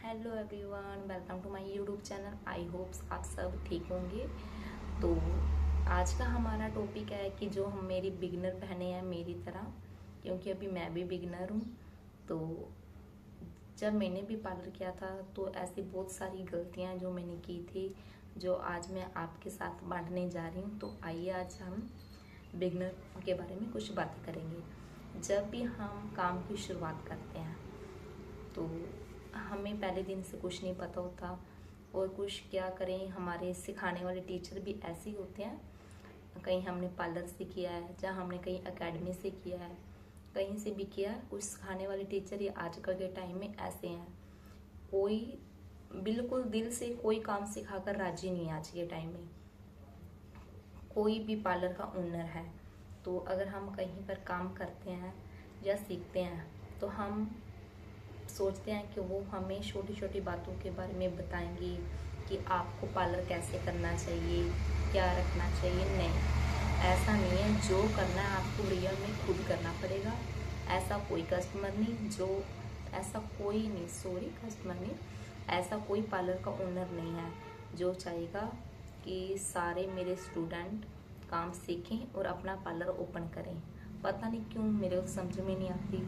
Hello everyone, welcome to my YouTube channel. I hopes आप सब ठीक होंगे। तो आज का हमारा टॉपिक है कि जो हम मेरी बिगिनर बहनें हैं मेरी तरह, क्योंकि अभी मैं भी बिगिनर हूँ। तो जब मैंने भी पार्लर किया था तो ऐसी बहुत सारी गलतियाँ जो मैंने की थी, जो आज मैं आपके साथ बांटने जा रही हूँ। तो आइए आज हम बिगिनर के बारे में कुछ बातें करेंगे। जब भी हम काम की शुरुआत करते हैं तो हमें पहले दिन से कुछ नहीं पता होता, और कुछ क्या करें, हमारे सिखाने वाले टीचर भी ऐसे ही होते हैं। कहीं हमने पार्लर से किया है, जहाँ हमने कहीं एकेडमी से किया है, कहीं से भी किया है, कुछ सिखाने वाले टीचर ये आजकल के टाइम में ऐसे हैं। कोई बिल्कुल दिल से कोई काम सिखाकर राजी नहीं है आज के टाइम में। कोई भी पार्लर का ओनर है तो अगर हम कहीं पर काम करते हैं या सीखते हैं तो हम सोचते हैं कि वो हमें छोटी छोटी बातों के बारे में बताएंगे कि आपको पार्लर कैसे करना चाहिए, क्या रखना चाहिए। नहीं, ऐसा नहीं है। जो करना है आपको रियल में खुद करना पड़ेगा। ऐसा कोई कस्टमर नहीं, ऐसा कोई पार्लर का ओनर नहीं है जो चाहेगा कि सारे मेरे स्टूडेंट काम सीखें और अपना पार्लर ओपन करें। पता नहीं क्यों मेरे को समझ में नहीं आती।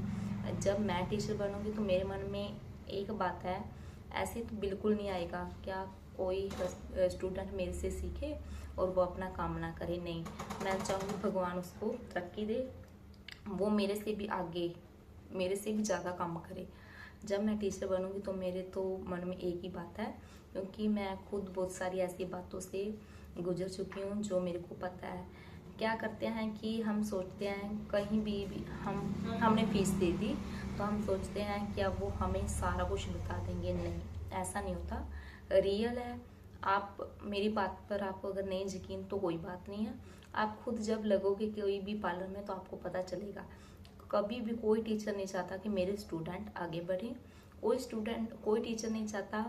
जब मैं टीचर बनूंगी तो मेरे मन में एक बात है, ऐसे तो बिल्कुल नहीं आएगा क्या कोई स्टूडेंट मेरे से सीखे और वो अपना काम ना करे। नहीं, मैं चाहूँगी भगवान उसको तरक्की दे, वो मेरे से भी आगे, मेरे से भी ज़्यादा काम करे। जब मैं टीचर बनूंगी तो मेरे तो मन में एक ही बात है, क्योंकि मैं खुद बहुत सारी ऐसी बातों से गुजर चुकी हूँ जो मेरे को पता है। क्या करते हैं कि हम सोचते हैं कहीं भी हमने फीस दे दी तो हम सोचते हैं कि अब वो हमें सारा कुछ बता देंगे। नहीं, ऐसा नहीं होता। रियल है। आप मेरी बात पर आपको अगर नहीं यकीन तो कोई बात नहीं है। आप खुद जब लगोगे कोई भी पार्लर में तो आपको पता चलेगा। कभी भी कोई टीचर नहीं चाहता कि मेरे स्टूडेंट आगे बढ़े। कोई टीचर नहीं चाहता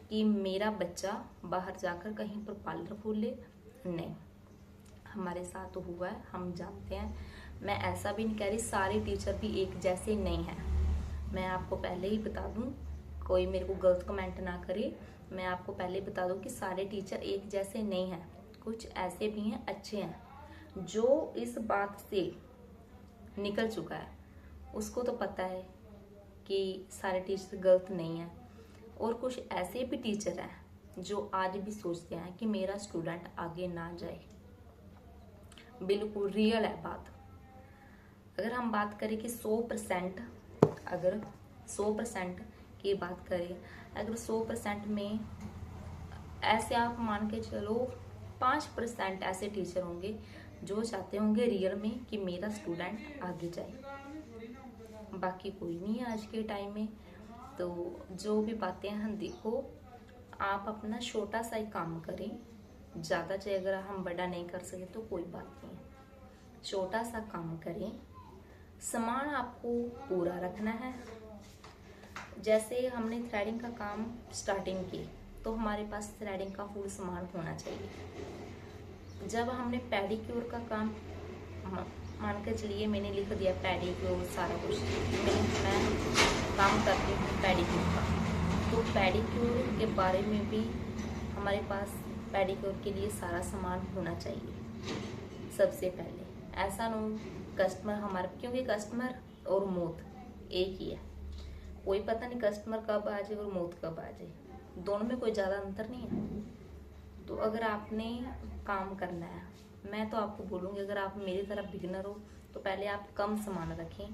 कि मेरा बच्चा बाहर जाकर कहीं पर पार्लर खोल ले। नहीं, हमारे साथ तो हुआ है, हम जानते हैं। मैं ऐसा भी नहीं कह रही सारे टीचर भी एक जैसे नहीं हैं। मैं आपको पहले ही बता दूं, कोई मेरे को गलत कमेंट ना करे। मैं आपको पहले ही बता दूं कि सारे टीचर एक जैसे नहीं हैं। कुछ ऐसे भी हैं अच्छे हैं। जो इस बात से निकल चुका है उसको तो पता है कि सारे टीचर गलत नहीं हैं। और कुछ ऐसे भी टीचर हैं जो आज भी सोचते हैं कि मेरा स्टूडेंट आगे ना जाए। बिल्कुल रियल है बात। अगर हम बात करें कि 100%, अगर 100% की बात करें, अगर 100% में ऐसे आप मान के चलो 5% ऐसे टीचर होंगे जो चाहते होंगे रियल में कि मेरा स्टूडेंट आगे जाए। बाकी कोई नहीं है आज के टाइम में। तो जो भी बातें हैं, देखो आप अपना छोटा सा ही काम करें। ज़्यादा चाहे अगर हम बड़ा नहीं कर सके तो कोई बात नहीं, छोटा सा काम करें। सामान आपको पूरा रखना है। जैसे हमने थ्रेडिंग का काम स्टार्टिंग की तो हमारे पास थ्रेडिंग का फुल सामान होना चाहिए। जब हमने पेडिक्योर का काम, मान के चलिए मैंने लिख दिया पेडिक्योर सारा कुछ, मैं काम करती हूँ पेडिक्योर का, तो पेडिक्योर के बारे में भी हमारे पास पेडिक्योर के लिए सारा सामान होना चाहिए सबसे पहले। ऐसा ना कस्टमर हमारे, क्योंकि कस्टमर और मौत एक ही है। कोई पता नहीं कस्टमर कब आ जाए और मौत कब आ जाए, दोनों में कोई ज़्यादा अंतर नहीं है। तो अगर आपने काम करना है, मैं तो आपको बोलूँगी अगर आप मेरी तरह बिगिनर हो तो पहले आप कम सामान रखें,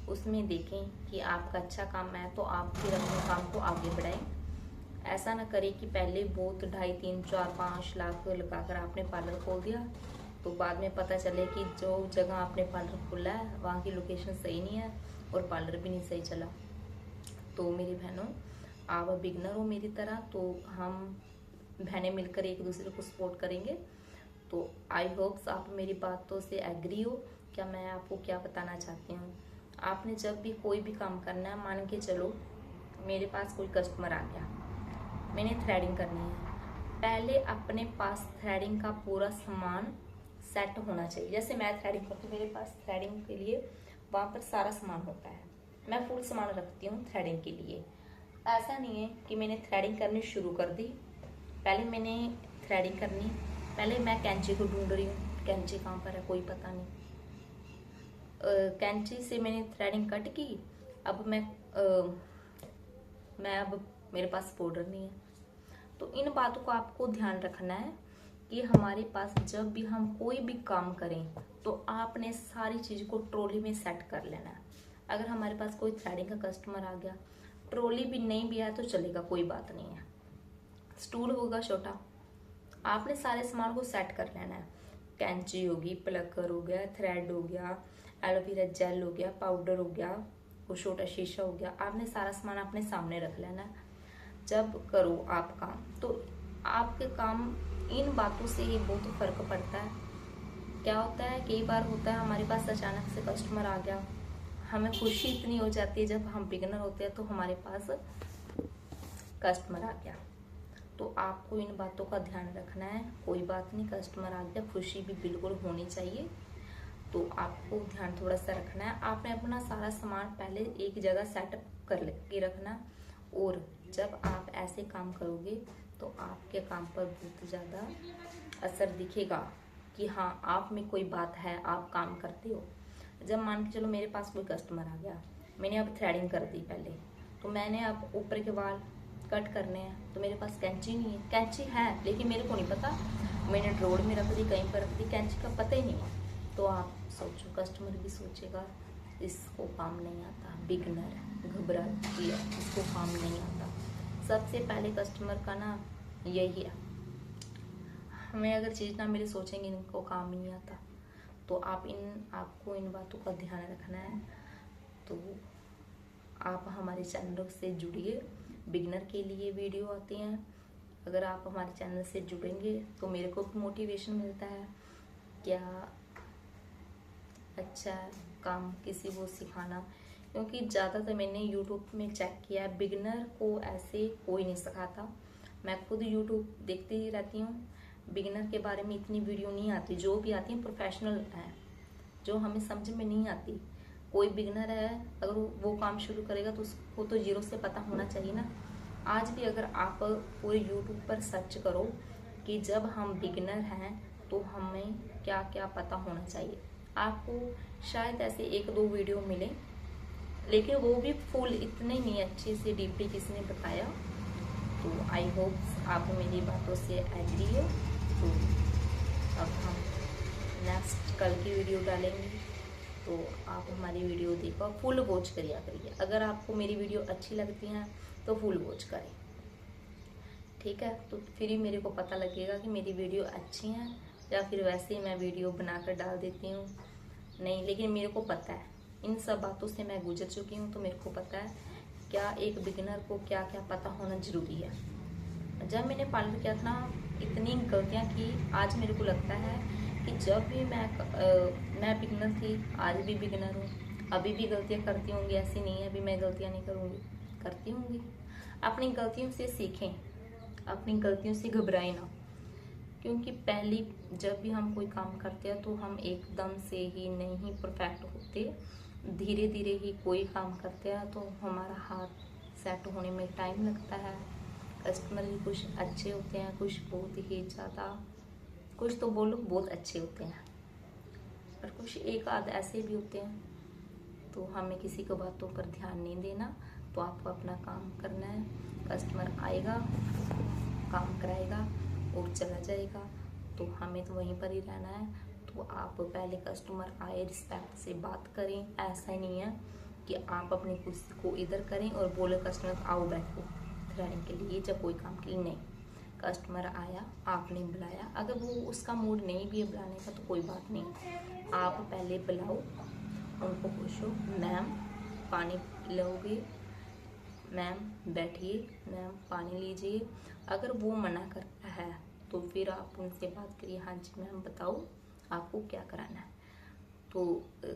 उसमें देखें कि आपका अच्छा काम है तो आप फिर अपने काम को आगे बढ़ाएं। ऐसा ना करें कि पहले बहुत 2.5, 3, 4, 5 लाख लगाकर आपने पार्लर खोल दिया तो बाद में पता चले कि जो जगह आपने पार्लर खोला है वहाँ की लोकेशन सही नहीं है और पार्लर भी नहीं सही चला। तो मेरी बहनों, आप बिगनर हो मेरी तरह, तो हम बहनें मिलकर एक दूसरे को सपोर्ट करेंगे। तो आई होप्स आप मेरी बातों से एग्री हो। क्या मैं आपको क्या बताना चाहती हूँ, आपने जब भी कोई भी काम करना है, मान के चलो मेरे पास कोई कस्टमर आ गया, मैंने थ्रेडिंग करनी है, पहले अपने पास थ्रेडिंग का पूरा सामान सेट होना चाहिए। जैसे मैं थ्रेडिंग करती हूँ, मेरे पास थ्रेडिंग के लिए वहाँ पर सारा सामान होता है, मैं फुल सामान रखती हूँ थ्रेडिंग के लिए। ऐसा नहीं है कि मैंने थ्रेडिंग करनी शुरू कर दी। पहले मैंने थ्रेडिंग करनी, पहले मैं कैंची को ढूंढ रही हूँ, कैंची कहाँ पर है कोई पता नहीं। कैंची से मैंने थ्रेडिंग कट की। अब अब मेरे पास पाउडर नहीं है। तो इन बातों को आपको ध्यान रखना है कि हमारे पास जब भी हम कोई भी काम करें तो आपने सारी चीज़ को ट्रॉली में सेट कर लेना है। अगर हमारे पास कोई थ्रेडिंग का कस्टमर आ गया, ट्रॉली भी नहीं भी आया तो चलेगा, कोई बात नहीं है। स्टूल होगा छोटा, आपने सारे सामान को सेट कर लेना है। कैंची होगी, प्लकर हो गया, थ्रेड हो गया, एलोवेरा जेल हो गया, पाउडर हो गया, वो छोटा शीशा हो गया, आपने सारा सामान अपने सामने रख लेना है। जब करो आप काम तो आपके काम, इन बातों से ही बहुत फर्क पड़ता है। क्या होता है, कई बार होता है हमारे पास अचानक से कस्टमर आ गया, हमें खुशी इतनी हो जाती है जब हम बिगिनर होते हैं तो हमारे पास कस्टमर आ गया। तो आपको इन बातों का ध्यान रखना है। कोई बात नहीं, कस्टमर आ गया, खुशी भी बिल्कुल होनी चाहिए। तो आपको ध्यान थोड़ा सा रखना है। आपने अपना सारा सामान पहले एक जगह सेट कर के रखना, और जब आप ऐसे काम करोगे तो आपके काम पर बहुत ज़्यादा असर दिखेगा कि हाँ, आप में कोई बात है, आप काम करते हो। जब मान के चलो मेरे पास कोई कस्टमर आ गया, मैंने अब थ्रेडिंग कर दी पहले, तो मैंने अब ऊपर के बाल कट करने हैं, तो मेरे पास कैंची नहीं है। कैंची है लेकिन मेरे को नहीं पता, मैंने ड्रॉर में रख दी, कहीं पर रख दी, कैंची का पता ही नहीं है। तो आप सोचो, कस्टमर भी सोचेगा इसको काम नहीं आता, बिगनर है, घबराती है, इसको काम नहीं आता। सबसे पहले कस्टमर का ना यही है, हमें अगर चीज़ ना मिले सोचेंगे इनको काम ही नहीं आता। तो आपको इन बातों का ध्यान रखना है। तो आप हमारे चैनल से जुड़िए, बिगनर के लिए वीडियो आती हैं। अगर आप हमारे चैनल से जुड़ेंगे तो मेरे को भी मोटिवेशन मिलता है क्या अच्छा काम किसी को सिखाना, क्योंकि ज़्यादातर मैंने यूट्यूब में चेक किया है, बिगनर को ऐसे कोई नहीं सिखाता। मैं खुद यूट्यूब देखती ही रहती हूँ, बिगनर के बारे में इतनी वीडियो नहीं आती, जो भी आती है प्रोफेशनल है, जो हमें समझ में नहीं आती। कोई बिगनर है, अगर वो काम शुरू करेगा तो उसको तो जीरो से पता होना चाहिए ना। आज भी अगर आप पूरे यूट्यूब पर सर्च करो कि जब हम बिगनर हैं तो हमें क्या क्या पता होना चाहिए, आपको शायद ऐसे एक दो वीडियो मिले, लेकिन वो भी फुल इतने नहीं अच्छे से डीपली किसी ने बताया। तो आई होप आप मेरी बातों से एग्री हो। तो अब हम नेक्स्ट कल की वीडियो डालेंगे, तो आप हमारी वीडियो देखो, फुल वॉच करिए करिए। अगर आपको मेरी वीडियो अच्छी लगती हैं तो फुल वॉच करें, ठीक है। तो फिर ही मेरे को पता लगेगा कि मेरी वीडियो अच्छी हैं, या फिर वैसे ही मैं वीडियो बनाकर डाल देती हूँ नहीं। लेकिन मेरे को पता है, इन सब बातों से मैं गुजर चुकी हूँ, तो मेरे को पता है क्या एक बिगिनर को क्या क्या पता होना ज़रूरी है। जब मैंने पार्लर किया था ना, इतनी गलतियाँ की, आज मेरे को लगता है कि जब भी मैं बिगिनर थी, आज भी बिगिनर हूँ, अभी भी गलतियाँ करती होंगी, ऐसी नहीं है अभी मैं गलतियाँ नहीं करूँगी, करती होंगी। अपनी गलतियों से सीखें, अपनी गलतियों से घबराएं ना, क्योंकि पहली जब भी हम कोई काम करते हैं तो हम एकदम से ही नहीं परफेक्ट होते, धीरे धीरे ही कोई काम करते हैं तो हमारा हाथ सेट होने में टाइम लगता है। कस्टमर भी कुछ अच्छे होते हैं, कुछ बहुत ही ज़्यादा, कुछ तो बोलो बहुत अच्छे होते हैं, और कुछ एक आध ऐसे भी होते हैं। तो हमें किसी को बातों पर ध्यान नहीं देना, तो आपको अपना काम करना है। कस्टमर आएगा, काम कराएगा और चला जाएगा, तो हमें तो वहीं पर ही रहना है। तो आप पहले कस्टमर आए, रिस्पेक्ट से बात करें। ऐसा ही नहीं है कि आप अपनी कुर्सी को इधर करें और बोले कस्टमर आओ बैठो थ्रेडिंग के लिए, जब कोई काम के लिए नहीं। कस्टमर आया, आपने बुलाया, अगर वो उसका मूड नहीं भी है बुलाने का तो कोई बात नहीं, आप पहले बुलाओ, उनको पूछो मैम पानी लोगे, मैम बैठिए, मैम पानी लीजिए। अगर वो मना करता है तो फिर आप उनसे बात करिए, हाँ जी मैम बताओ आपको क्या कराना है। तो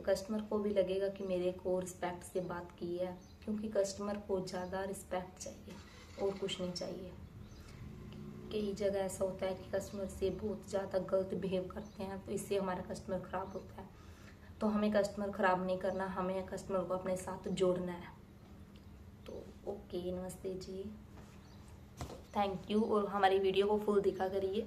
कस्टमर को भी लगेगा कि मेरे को रिस्पेक्ट से बात की है, क्योंकि कस्टमर को ज़्यादा रिस्पेक्ट चाहिए और कुछ नहीं चाहिए। कई जगह ऐसा होता है कि कस्टमर से बहुत ज़्यादा गलत बिहेव करते हैं, तो इससे हमारा कस्टमर ख़राब होता है। तो हमें कस्टमर ख़राब नहीं करना, हमें कस्टमर को अपने साथ जोड़ना है। तो ओके, नमस्ते जी, थैंक यू। और हमारी वीडियो को फुल देखा करिए।